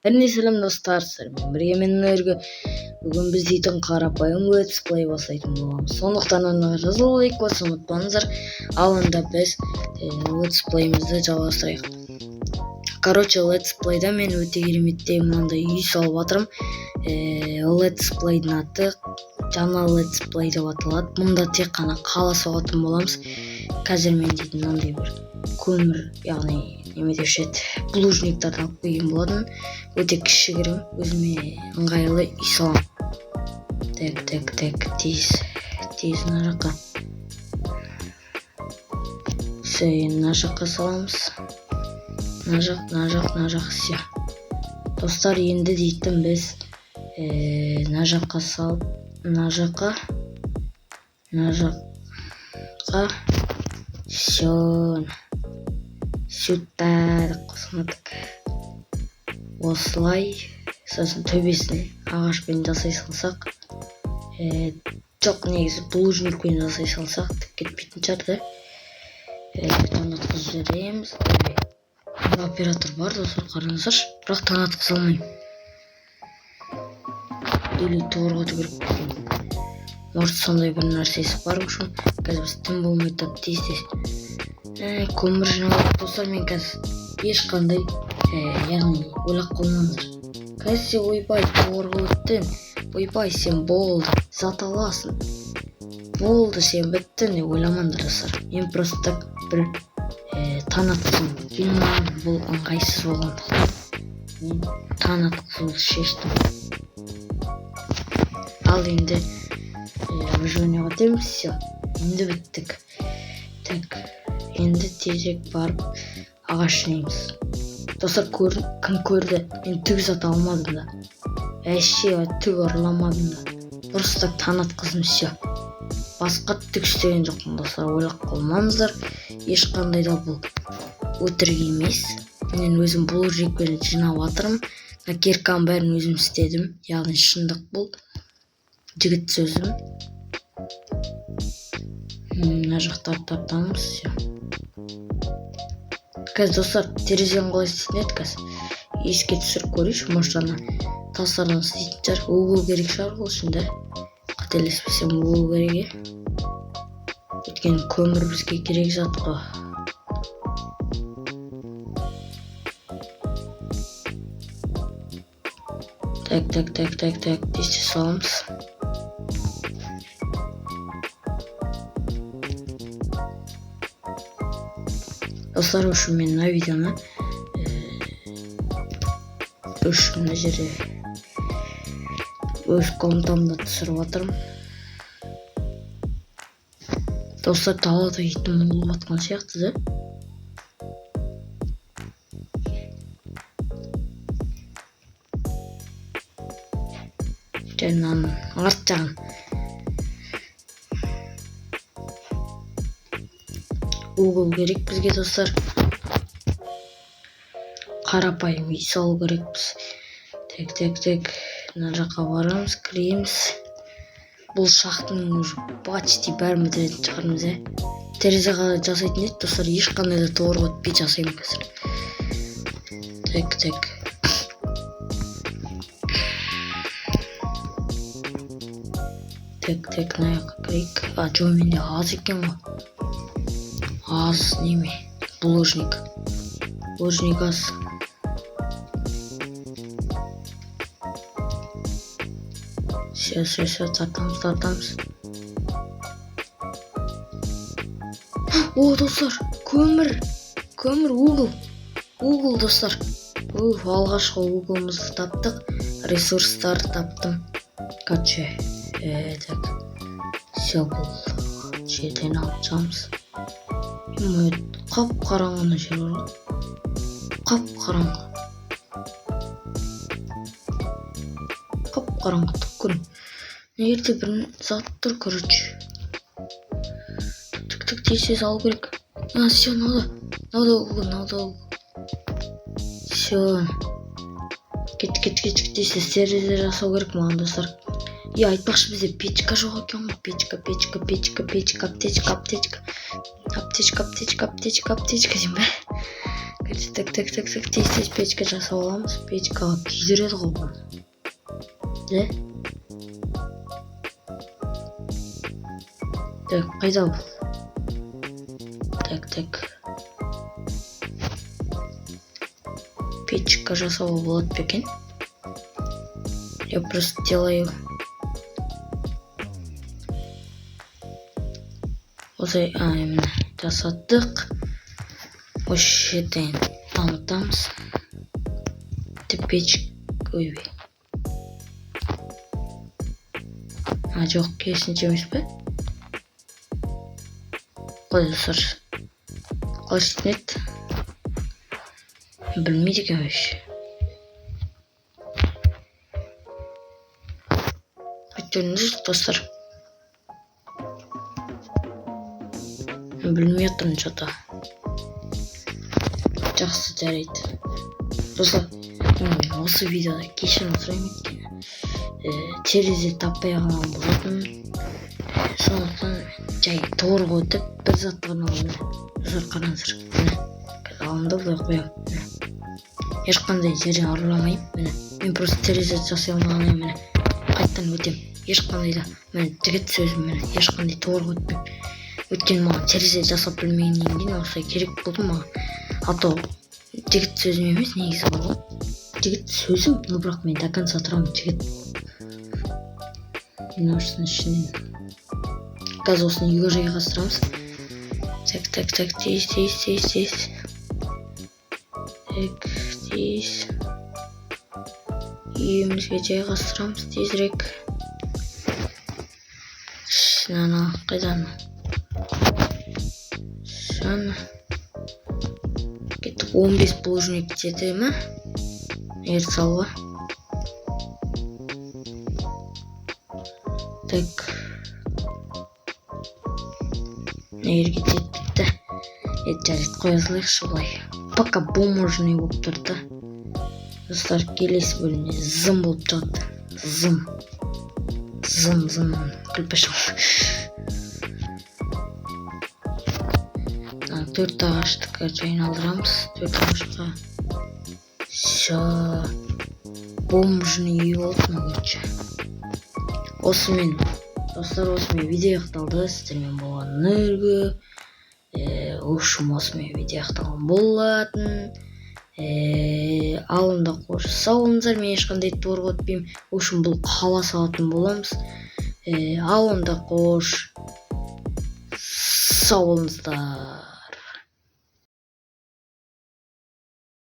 Сәлем достар, сіздермен бірге мен Нұргүл. Бүгін біз дейтін қарапайым летсплей бастайтын боламыз. Сондықтан оны жазылып алайық, ұмытпаңыздар. Ал онда біз летсплейімізді жалғастырайық. Летсплейда мен өте кереметтей мынандай үй салып жатырмын. Летсплейдің аты жаңа летсплей деп аталады. Мұнда тек қана қала соғатын боламыз. Қазір мен дейтін мынандай бір көмір, яғни булыжниктарды алып келген болатын. Өте кішігірім, өзіме ыңғайлы үй саламын. Тез мына жаққа. Мына жаққа саламыз. Мына жақ, все. Достар, енді дейтін біз мына жаққа салып, мына жаққа, все. Сюда қосылдық. Осылай, сосын төбесін ағашпен жасай салсақ, жоқ, негізі булыжникпен жасай салсақ тік кетпейтін шығар. Танатқызып жібереміз. Оператор бар, достар, қараңыздаршы, бірақ танатқыза алмаймын. Или тоғырғату керек. Может, сондай бір нәрсесі бар үшін, қазір біз тым болмай тап тез. Көмір жинап, достар, мен қазір ешқандай, яғни ойлап қалмаңыздар. Қазір ойбай, тоғырға өттің, ойбай, сен болды, зат аласың, болды, сен біттің деп ойламаңдар, достар. Мен просто бір танатқызым. Бұл ыңғайсыз болғандықтан мен танатқызуды шештім. Ал енді выживание өтеміз, все, енді біттік. Енді тезірек барып ағаш жинаймыз. Достар, кім көрді? Мен түк зат алмадым да. Түк ұрламадым да. Просто танатқызым, все. Басқа түк істеген жоқпын, достар, ойлап қалмаңыздар. Ешқандай да бұл өтірік емес. Мен өзім булыжникпен жинап жатырмын. Кирканың бәрін өзім істедім. Яғни шындық бұл. Жігіт сөзім. Мына жақтарды тартамыз, все. Қазір, достар, терезені қалай істейтін еді қазір? Еске түсіріп көрейінші, может, ана тастардан істейтін шығар. Угол керек шығар бұл үшін, да? Қателеспесем, угол керек. Өйткені көмір бізге керек зат қой. Тесте саламыз. Достар, үшін мен мына видеоны мына жерде өз комнатамда түсіріп жатырмын. Достар, далада итім болып жатқан сияқты, да? Жаңан арт жағын. Угол керек бізге, достар. Қарапайым үй салу керекпіз. Мына жаққа барамыз, кіреміз. Бұл шахтың уже почти бәрін бітіретін шығармыз, Терезе қалай жасайтын еді, достар, ешқандай да тоғырға өтпей жасаймын қазір. Мына жаққа кірейік. Жо, менде аз екен ғой. Az неме? Булыжник аз. Все, тартамыз. О, достар, көмір, угол, достар. Алғашқы уголымызды таптық, ресурстар таптым. Все, бұл жерден алып шығамыз. Қап қараңғы жер бар. Қап қараңғы түккін. Егерде бір зат тұр, короче. Тез алу керек. Все, надо угол. Все. Кет. Терезе жасау керек маған, достар. Айтпақшы, бізде печка жоқ екен ғой. Печка. Аптечка дейм бе? тез печка жасап аламыз. Печкаға күйдіреді ғой бұл. Так, қайда бұл? Так. Печка жасауға болады ба екен? Я просто делаю. Осылай, міне жасаттық. Осы жерден дамытамыз. Печка, ойбай. Жоқ, керісінше емес пе? Қалай достар? Қалай істенеді? Білмейді екен вообще. Айтыңыз достар. Білмей отырмын что-то. Жақсы жарайды. Достар, осы видеода кешірім сұраймын екен. Терезе таппай қалған болатын. Сондықтан жай торға өтіп бір затты ғана аламын. Қараңыздар. Аламын былай қоямын. Ешқандай жерден арыламаймын. Мен просто терезе жасай алмағаннан міне қайттан өтем. Ешқандай да мен жігіт сөзім ешқандай торға өтпеймін. Өткен маған терезе жасап білмегеннен кейін осылай керек болды маған. А то жігіт сөзім емес негізі ғой. Жігіт сөзім, но бірақ мен до конца тұрамын жігіт. Осының ішінен қазір осыны үйге жайғастырамыз. Так, тез. Так, тез. Үйімізге жайғастырамыз тезірек. Шынана, қайдан? Шын. Кеттік 15 положник жетеді ме? Егер салға. Так. Егерге жетті. Жарайды қоя салайықшы былай. Пока бумажный болып тұрды. Достар, келесі бөлімде зым болып жатты. Зым. Күлпішім. 4 ағаштыққа айналдырамыз. 4 ағашқа. Все. Бомжный үй болды короче. Осымен достар, осымен видео аяқталды. Сіздермен болған Нұргүл. Осымен видео аяқталған болатын. Алында қош сау болыңыздар. Мен ешқандай торға өтпеймін. Бұл қала салатын боламыз. Алында қош сау болыңыздар.